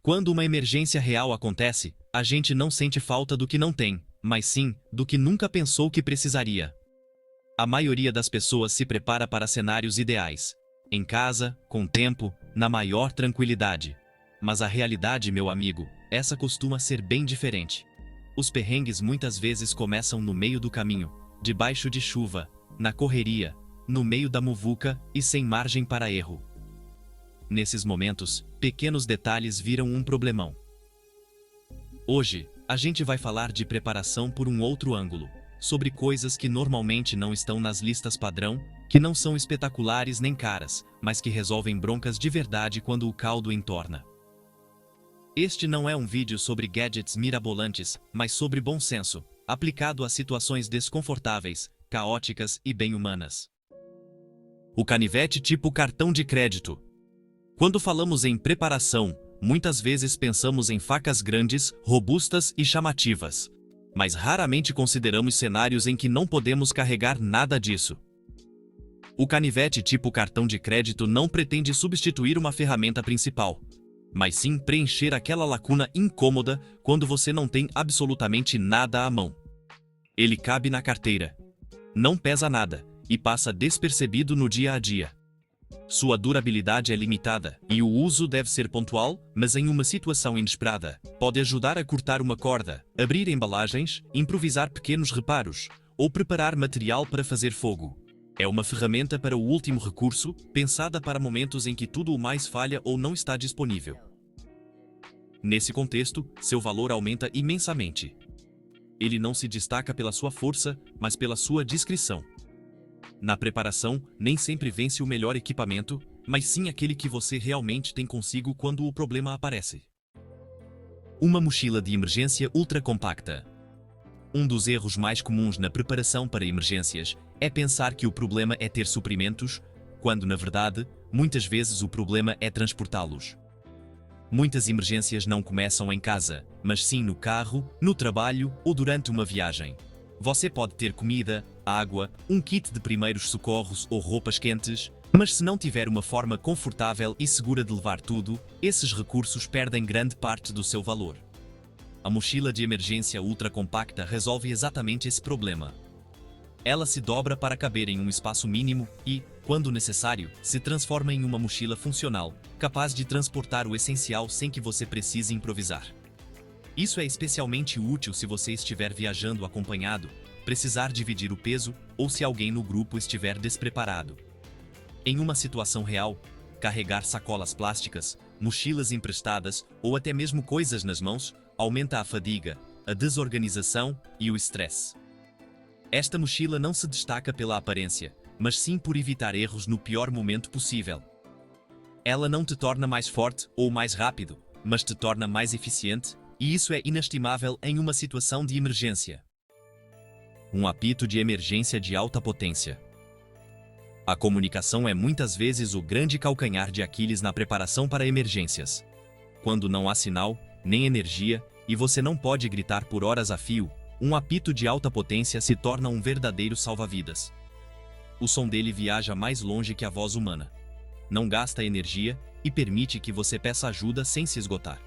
Quando uma emergência real acontece, a gente não sente falta do que não tem, mas sim do que nunca pensou que precisaria. A maioria das pessoas se prepara para cenários ideais. Em casa, com tempo, na maior tranquilidade. Mas a realidade, meu amigo, essa costuma ser bem diferente. Os perrengues muitas vezes começam no meio do caminho, debaixo de chuva, na correria, no meio da muvuca e sem margem para erro. Nesses momentos, pequenos detalhes viram um problemão. Hoje, a gente vai falar de preparação por um outro ângulo, sobre coisas que normalmente não estão nas listas padrão, que não são espetaculares nem caras, mas que resolvem broncas de verdade quando o caldo entorna. Este não é um vídeo sobre gadgets mirabolantes, mas sobre bom senso, aplicado a situações desconfortáveis, caóticas e bem humanas. O canivete tipo cartão de crédito. Quando falamos em preparação, muitas vezes pensamos em facas grandes, robustas e chamativas. Mas raramente consideramos cenários em que não podemos carregar nada disso. O canivete tipo cartão de crédito não pretende substituir uma ferramenta principal, mas sim preencher aquela lacuna incômoda quando você não tem absolutamente nada à mão. Ele cabe na carteira, não pesa nada e passa despercebido no dia a dia. Sua durabilidade é limitada e o uso deve ser pontual, mas em uma situação inesperada, pode ajudar a cortar uma corda, abrir embalagens, improvisar pequenos reparos ou preparar material para fazer fogo. É uma ferramenta para o último recurso, pensada para momentos em que tudo o mais falha ou não está disponível. Nesse contexto, seu valor aumenta imensamente. Ele não se destaca pela sua força, mas pela sua discrição. Na preparação, nem sempre vence o melhor equipamento, mas sim aquele que você realmente tem consigo quando o problema aparece. Uma mochila de emergência ultra compacta. Um dos erros mais comuns na preparação para emergências é pensar que o problema é ter suprimentos, quando na verdade, muitas vezes o problema é transportá-los. Muitas emergências não começam em casa, mas sim no carro, no trabalho ou durante uma viagem. Você pode ter comida, água, um kit de primeiros socorros ou roupas quentes, mas se não tiver uma forma confortável e segura de levar tudo, esses recursos perdem grande parte do seu valor. A mochila de emergência ultra compacta resolve exatamente esse problema. Ela se dobra para caber em um espaço mínimo e, quando necessário, se transforma em uma mochila funcional, capaz de transportar o essencial sem que você precise improvisar. Isso é especialmente útil se você estiver viajando acompanhado, precisar dividir o peso ou se alguém no grupo estiver despreparado. Em uma situação real, carregar sacolas plásticas, mochilas emprestadas ou até mesmo coisas nas mãos aumenta a fadiga, a desorganização e o estresse. Esta mochila não se destaca pela aparência, mas sim por evitar erros no pior momento possível. Ela não te torna mais forte ou mais rápido, mas te torna mais eficiente, e isso é inestimável em uma situação de emergência. Um apito de emergência de alta potência. A comunicação é muitas vezes o grande calcanhar de Aquiles na preparação para emergências. Quando não há sinal, nem energia, e você não pode gritar por horas a fio, um apito de alta potência se torna um verdadeiro salva-vidas. O som dele viaja mais longe que a voz humana. Não gasta energia e permite que você peça ajuda sem se esgotar.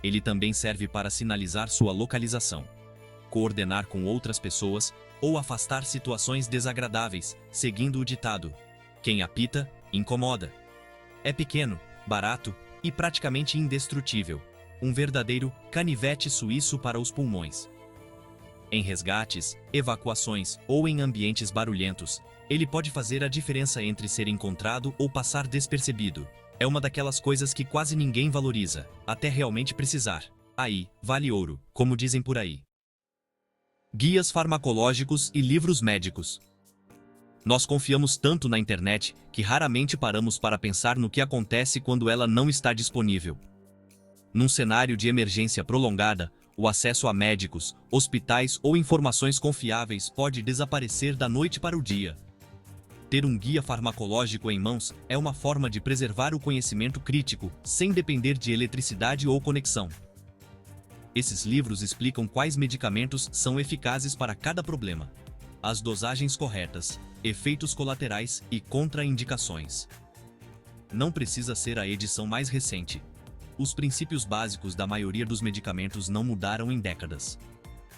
Ele também serve para sinalizar sua localização, coordenar com outras pessoas ou afastar situações desagradáveis, seguindo o ditado: quem apita, incomoda. É pequeno, barato e praticamente indestrutível. Um verdadeiro canivete suíço para os pulmões. Em resgates, evacuações ou em ambientes barulhentos, ele pode fazer a diferença entre ser encontrado ou passar despercebido. É uma daquelas coisas que quase ninguém valoriza, até realmente precisar. Aí, vale ouro, como dizem por aí. Guias farmacológicos e livros médicos. Nós confiamos tanto na internet que raramente paramos para pensar no que acontece quando ela não está disponível. Num cenário de emergência prolongada, o acesso a médicos, hospitais ou informações confiáveis pode desaparecer da noite para o dia. Ter um guia farmacológico em mãos é uma forma de preservar o conhecimento crítico, sem depender de eletricidade ou conexão. Esses livros explicam quais medicamentos são eficazes para cada problema, as dosagens corretas, efeitos colaterais e contraindicações. Não precisa ser a edição mais recente. os princípios básicos da maioria dos medicamentos não mudaram em décadas.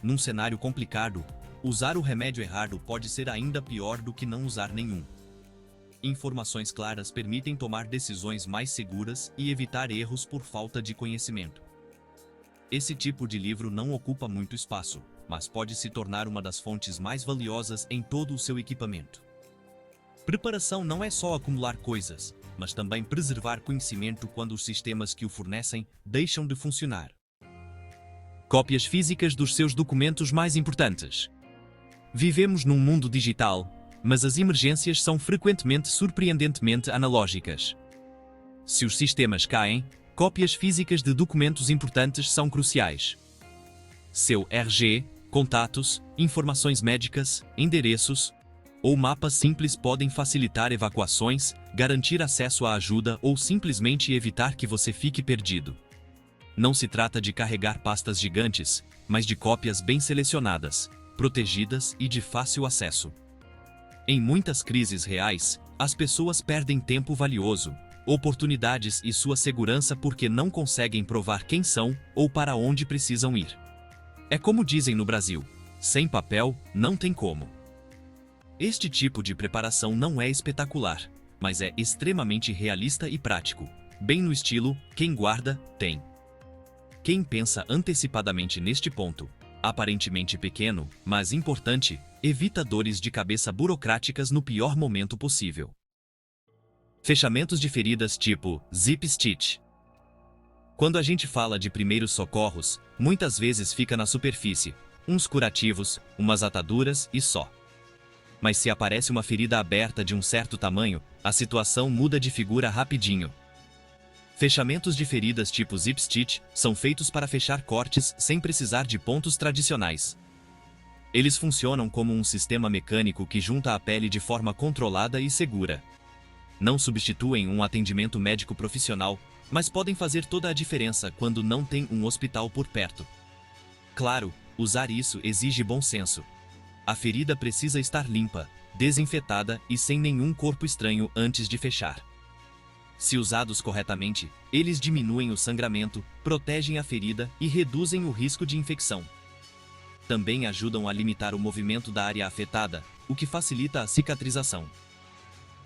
Num cenário complicado, usar o remédio errado pode ser ainda pior do que não usar nenhum. Informações claras permitem tomar decisões mais seguras e evitar erros por falta de conhecimento. Esse tipo de livro não ocupa muito espaço, mas pode se tornar uma das fontes mais valiosas em todo o seu equipamento. Preparação não é só acumular coisas, mas também preservar conhecimento quando os sistemas que o fornecem deixam de funcionar. Cópias físicas dos seus documentos mais importantes. Vivemos num mundo digital, mas as emergências são frequentemente surpreendentemente analógicas. Se os sistemas caem, cópias físicas de documentos importantes são cruciais. Seu RG, contatos, informações médicas, endereços ou mapas simples podem facilitar evacuações, garantir acesso à ajuda ou simplesmente evitar que você fique perdido. Não se trata de carregar pastas gigantes, mas de cópias bem selecionadas, protegidas e de fácil acesso. Em muitas crises reais, as pessoas perdem tempo valioso, oportunidades e sua segurança porque não conseguem provar quem são ou para onde precisam ir. É como dizem no Brasil: sem papel, não tem como. Este tipo de preparação não é espetacular, mas é extremamente realista e prático, bem no estilo quem guarda, tem. Quem pensa antecipadamente neste ponto, aparentemente pequeno, mas importante, evita dores de cabeça burocráticas no pior momento possível. Fechamentos de feridas tipo zip stitch. Quando a gente fala de primeiros socorros, muitas vezes fica na superfície, uns curativos, umas ataduras e só. Mas se aparece uma ferida aberta de um certo tamanho, a situação muda de figura rapidinho. Fechamentos de feridas tipo zip stitch são feitos para fechar cortes sem precisar de pontos tradicionais. Eles funcionam como um sistema mecânico que junta a pele de forma controlada e segura. Não substituem um atendimento médico profissional, mas podem fazer toda a diferença quando não tem um hospital por perto. Claro, usar isso exige bom senso. A ferida precisa estar limpa, desinfetada e sem nenhum corpo estranho antes de fechar. Se usados corretamente, eles diminuem o sangramento, protegem a ferida e reduzem o risco de infecção. Também ajudam a limitar o movimento da área afetada, o que facilita a cicatrização.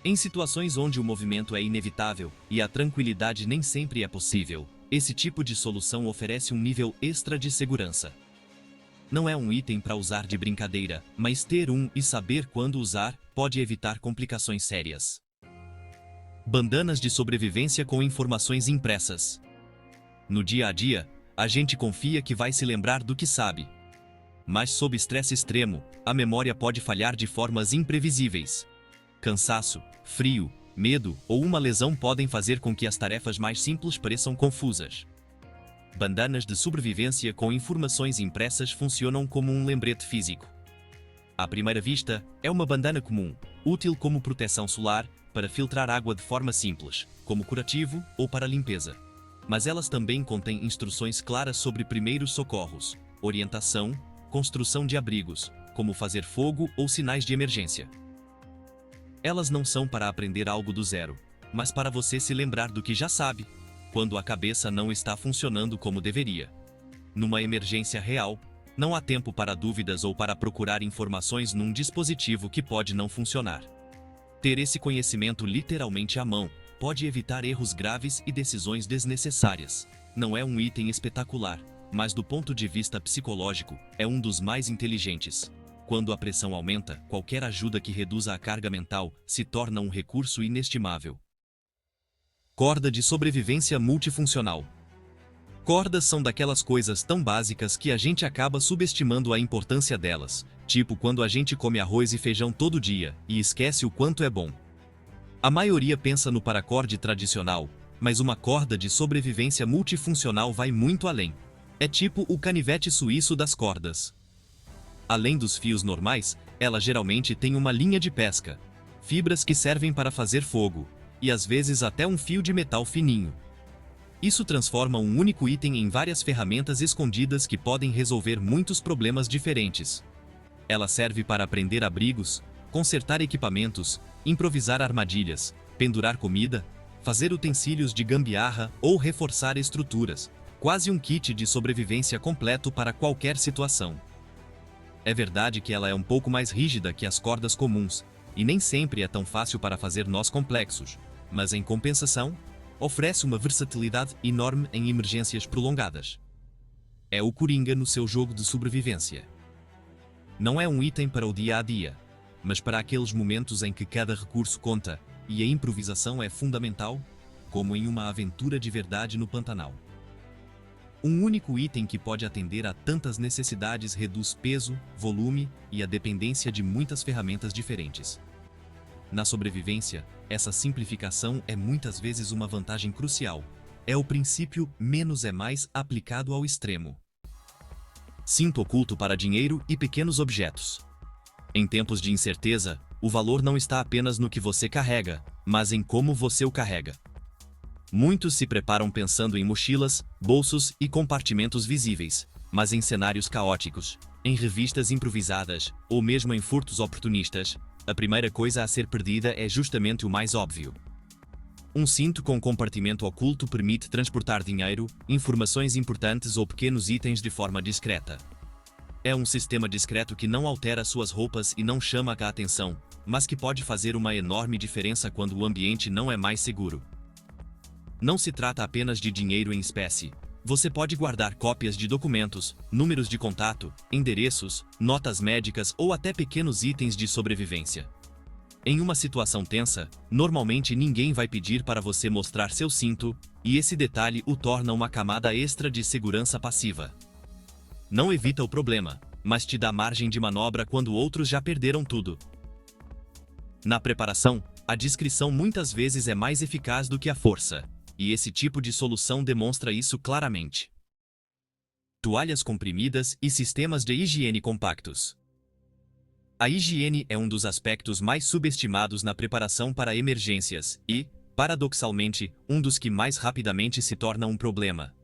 Em situações onde o movimento é inevitável e a tranquilidade nem sempre é possível, esse tipo de solução oferece um nível extra de segurança. Não é um item para usar de brincadeira, mas ter um e saber quando usar pode evitar complicações sérias. Bandanas de sobrevivência com informações impressas. No dia a dia, a gente confia que vai se lembrar do que sabe. Mas sob estresse extremo, a memória pode falhar de formas imprevisíveis. Cansaço, frio, medo ou uma lesão podem fazer com que as tarefas mais simples pareçam confusas. Bandanas de sobrevivência com informações impressas funcionam como um lembrete físico. À primeira vista, é uma bandana comum, útil como proteção solar, para filtrar água de forma simples, como curativo ou para limpeza. Mas elas também contêm instruções claras sobre primeiros socorros, orientação, construção de abrigos, como fazer fogo ou sinais de emergência. Elas não são para aprender algo do zero, mas para você se lembrar do que já sabe, quando a cabeça não está funcionando como deveria. Numa emergência real, não há tempo para dúvidas ou para procurar informações num dispositivo que pode não funcionar. Ter esse conhecimento literalmente à mão pode evitar erros graves e decisões desnecessárias. Não é um item espetacular, mas do ponto de vista psicológico, é um dos mais inteligentes. Quando a pressão aumenta, qualquer ajuda que reduza a carga mental se torna um recurso inestimável. Corda de sobrevivência multifuncional. Cordas são daquelas coisas tão básicas que a gente acaba subestimando a importância delas, tipo quando a gente come arroz e feijão todo dia e esquece o quanto é bom. A maioria pensa no paracorde tradicional, mas uma corda de sobrevivência multifuncional vai muito além. É tipo o canivete suíço das cordas. Além dos fios normais, ela geralmente tem uma linha de pesca, fibras que servem para fazer fogo, e às vezes até um fio de metal fininho. Isso transforma um único item em várias ferramentas escondidas que podem resolver muitos problemas diferentes. Ela serve para prender abrigos, consertar equipamentos, improvisar armadilhas, pendurar comida, fazer utensílios de gambiarra ou reforçar estruturas. Quase um kit de sobrevivência completo para qualquer situação. É verdade que ela é um pouco mais rígida que as cordas comuns, e nem sempre é tão fácil para fazer nós complexos, mas em compensação, oferece uma versatilidade enorme em emergências prolongadas. É o Coringa no seu jogo de sobrevivência. Não é um item para o dia a dia, mas para aqueles momentos em que cada recurso conta e a improvisação é fundamental, como em uma aventura de verdade no Pantanal. Um único item que pode atender a tantas necessidades reduz peso, volume e a dependência de muitas ferramentas diferentes. Na sobrevivência, essa simplificação é muitas vezes uma vantagem crucial. É o princípio menos é mais aplicado ao extremo. Cinto oculto para dinheiro e pequenos objetos. Em tempos de incerteza, o valor não está apenas no que você carrega, mas em como você o carrega. Muitos se preparam pensando em mochilas, bolsos e compartimentos visíveis, mas em cenários caóticos, em revistas improvisadas, ou mesmo em furtos oportunistas, a primeira coisa a ser perdida é justamente o mais óbvio. Um cinto com compartimento oculto permite transportar dinheiro, informações importantes ou pequenos itens de forma discreta. É um sistema discreto que não altera suas roupas e não chama a atenção, mas que pode fazer uma enorme diferença quando o ambiente não é mais seguro. Não se trata apenas de dinheiro em espécie. Você pode guardar cópias de documentos, números de contato, endereços, notas médicas ou até pequenos itens de sobrevivência. Em uma situação tensa, normalmente ninguém vai pedir para você mostrar seu cinto, e esse detalhe o torna uma camada extra de segurança passiva. Não evita o problema, mas te dá margem de manobra quando outros já perderam tudo. Na preparação, a discrição muitas vezes é mais eficaz do que a força. E esse tipo de solução demonstra isso claramente. Toalhas comprimidas e sistemas de higiene compactos. A higiene é um dos aspectos mais subestimados na preparação para emergências e, paradoxalmente, um dos que mais rapidamente se torna um problema.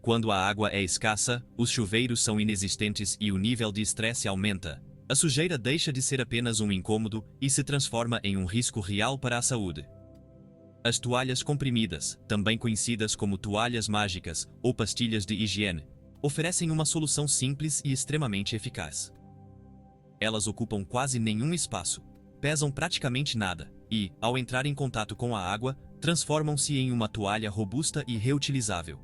Quando a água é escassa, os chuveiros são inexistentes e o nível de estresse aumenta. A sujeira deixa de ser apenas um incômodo e se transforma em um risco real para a saúde. As toalhas comprimidas, também conhecidas como toalhas mágicas ou pastilhas de higiene, oferecem uma solução simples e extremamente eficaz. Elas ocupam quase nenhum espaço, pesam praticamente nada e, ao entrar em contato com a água, transformam-se em uma toalha robusta e reutilizável.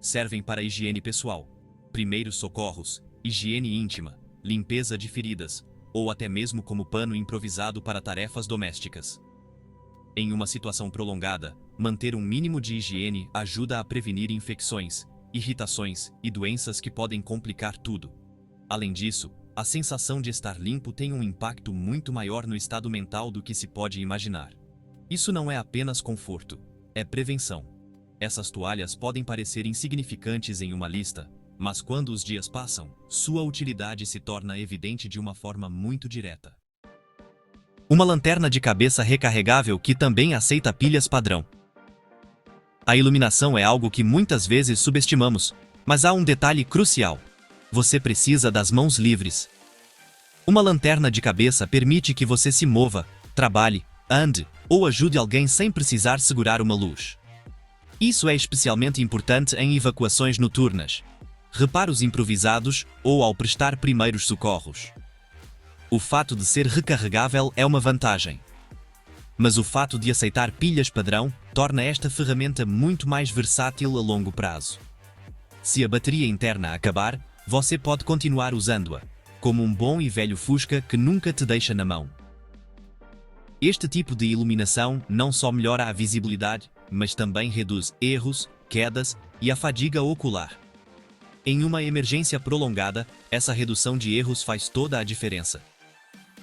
Servem para higiene pessoal, primeiros socorros, higiene íntima, limpeza de feridas, ou até mesmo como pano improvisado para tarefas domésticas. Em uma situação prolongada, manter um mínimo de higiene ajuda a prevenir infecções, irritações e doenças que podem complicar tudo. Além disso, a sensação de estar limpo tem um impacto muito maior no estado mental do que se pode imaginar. Isso não é apenas conforto, é prevenção. Essas toalhas podem parecer insignificantes em uma lista, mas quando os dias passam, sua utilidade se torna evidente de uma forma muito direta. Uma lanterna de cabeça recarregável que também aceita pilhas padrão. A iluminação é algo que muitas vezes subestimamos, mas há um detalhe crucial. Você precisa das mãos livres. Uma lanterna de cabeça permite que você se mova, trabalhe, ande ou ajude alguém sem precisar segurar uma luz. Isso é especialmente importante em evacuações noturnas, reparos improvisados ou ao prestar primeiros socorros. O fato de ser recarregável é uma vantagem. Mas o fato de aceitar pilhas padrão torna esta ferramenta muito mais versátil a longo prazo. Se a bateria interna acabar, você pode continuar usando-a, como um bom e velho Fusca que nunca te deixa na mão. Este tipo de iluminação não só melhora a visibilidade, mas também reduz erros, quedas e a fadiga ocular. Em uma emergência prolongada, essa redução de erros faz toda a diferença.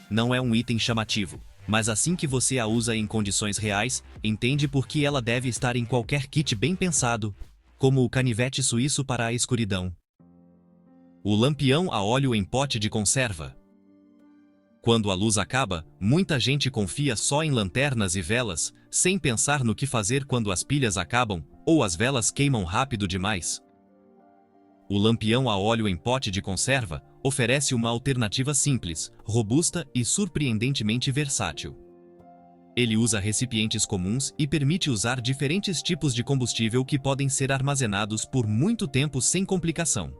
Não é um item chamativo, mas assim que você a usa em condições reais, entende por que ela deve estar em qualquer kit bem pensado, como o canivete suíço para a escuridão. O lampião a óleo em pote de conserva. Quando a luz acaba, muita gente confia só em lanternas e velas, sem pensar no que fazer quando as pilhas acabam ou as velas queimam rápido demais. O lampião a óleo em pote de conserva oferece uma alternativa simples, robusta e surpreendentemente versátil. Ele usa recipientes comuns e permite usar diferentes tipos de combustível que podem ser armazenados por muito tempo sem complicação.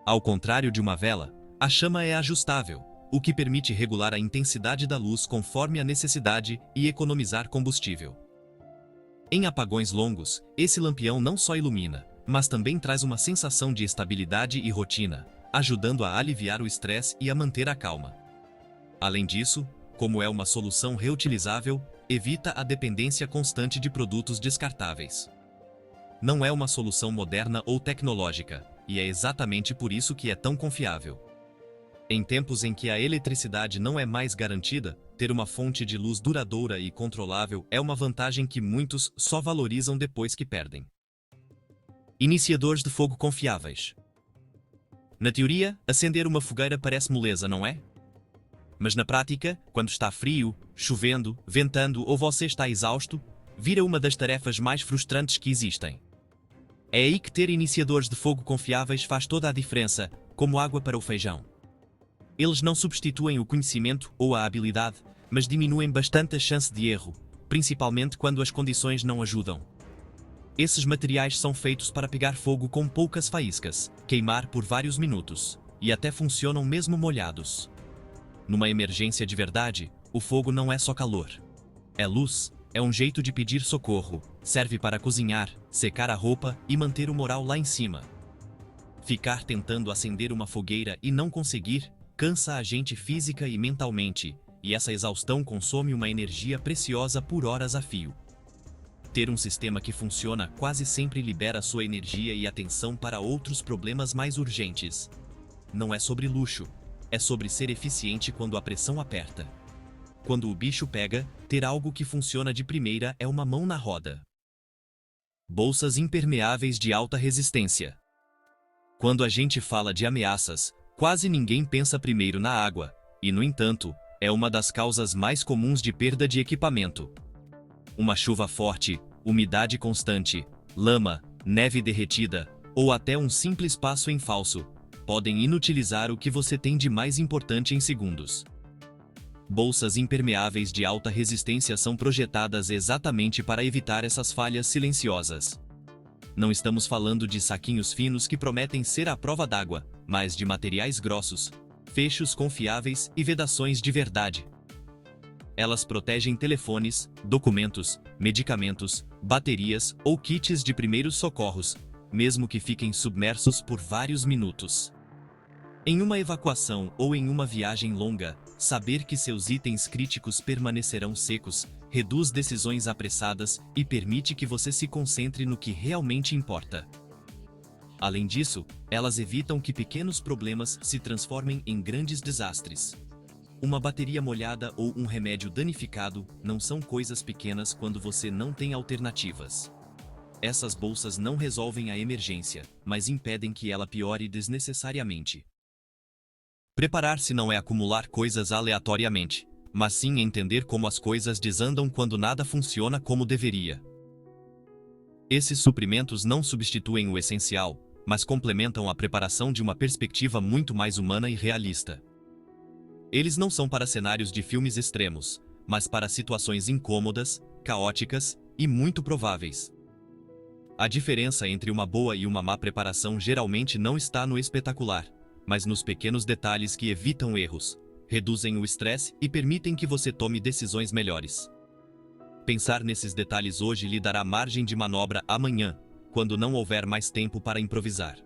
Ao contrário de uma vela, a chama é ajustável, o que permite regular a intensidade da luz conforme a necessidade e economizar combustível. Em apagões longos, esse lampião não só ilumina, mas também traz uma sensação de estabilidade e rotina, ajudando a aliviar o estresse e a manter a calma. Além disso, como é uma solução reutilizável, evita a dependência constante de produtos descartáveis. Não é uma solução moderna ou tecnológica, e é exatamente por isso que é tão confiável. Em tempos em que a eletricidade não é mais garantida, ter uma fonte de luz duradoura e controlável é uma vantagem que muitos só valorizam depois que perdem. Iniciadores de fogo confiáveis. Na teoria, acender uma fogueira parece moleza, não é? Mas na prática, quando está frio, chovendo, ventando ou você está exausto, vira uma das tarefas mais frustrantes que existem. É aí que ter iniciadores de fogo confiáveis faz toda a diferença, como água para o feijão. Eles não substituem o conhecimento ou a habilidade, mas diminuem bastante a chance de erro, principalmente quando as condições não ajudam. Esses materiais são feitos para pegar fogo com poucas faíscas, queimar por vários minutos, e até funcionam mesmo molhados. Numa emergência de verdade, o fogo não é só calor. É luz, é um jeito de pedir socorro, serve para cozinhar, secar a roupa e manter o moral lá em cima. Ficar tentando acender uma fogueira e não conseguir, cansa a gente física e mentalmente, e essa exaustão consome uma energia preciosa por horas a fio. Ter um sistema que funciona quase sempre libera sua energia e atenção para outros problemas mais urgentes. Não é sobre luxo. É sobre ser eficiente quando a pressão aperta. Quando o bicho pega, ter algo que funciona de primeira é uma mão na roda. Bolsas impermeáveis de alta resistência. Quando a gente fala de ameaças, quase ninguém pensa primeiro na água, e no entanto, é uma das causas mais comuns de perda de equipamento. Uma chuva forte, umidade constante, lama, neve derretida, ou até um simples passo em falso, podem inutilizar o que você tem de mais importante em segundos. Bolsas impermeáveis de alta resistência são projetadas exatamente para evitar essas falhas silenciosas. Não estamos falando de saquinhos finos que prometem ser à prova d'água, mas de materiais grossos, fechos confiáveis e vedações de verdade. Elas protegem telefones, documentos, medicamentos, baterias ou kits de primeiros socorros, mesmo que fiquem submersos por vários minutos. Em uma evacuação ou em uma viagem longa, saber que seus itens críticos permanecerão secos reduz decisões apressadas e permite que você se concentre no que realmente importa. Além disso, elas evitam que pequenos problemas se transformem em grandes desastres. Uma bateria molhada ou um remédio danificado não são coisas pequenas quando você não tem alternativas. Essas bolsas não resolvem a emergência, mas impedem que ela piore desnecessariamente. Preparar-se não é acumular coisas aleatoriamente, mas sim entender como as coisas desandam quando nada funciona como deveria. Esses suprimentos não substituem o essencial, mas complementam a preparação de uma perspectiva muito mais humana e realista. Eles não são para cenários de filmes extremos, mas para situações incômodas, caóticas e muito prováveis. A diferença entre uma boa e uma má preparação geralmente não está no espetacular, mas nos pequenos detalhes que evitam erros, reduzem o estresse e permitem que você tome decisões melhores. Pensar nesses detalhes hoje lhe dará margem de manobra amanhã, quando não houver mais tempo para improvisar.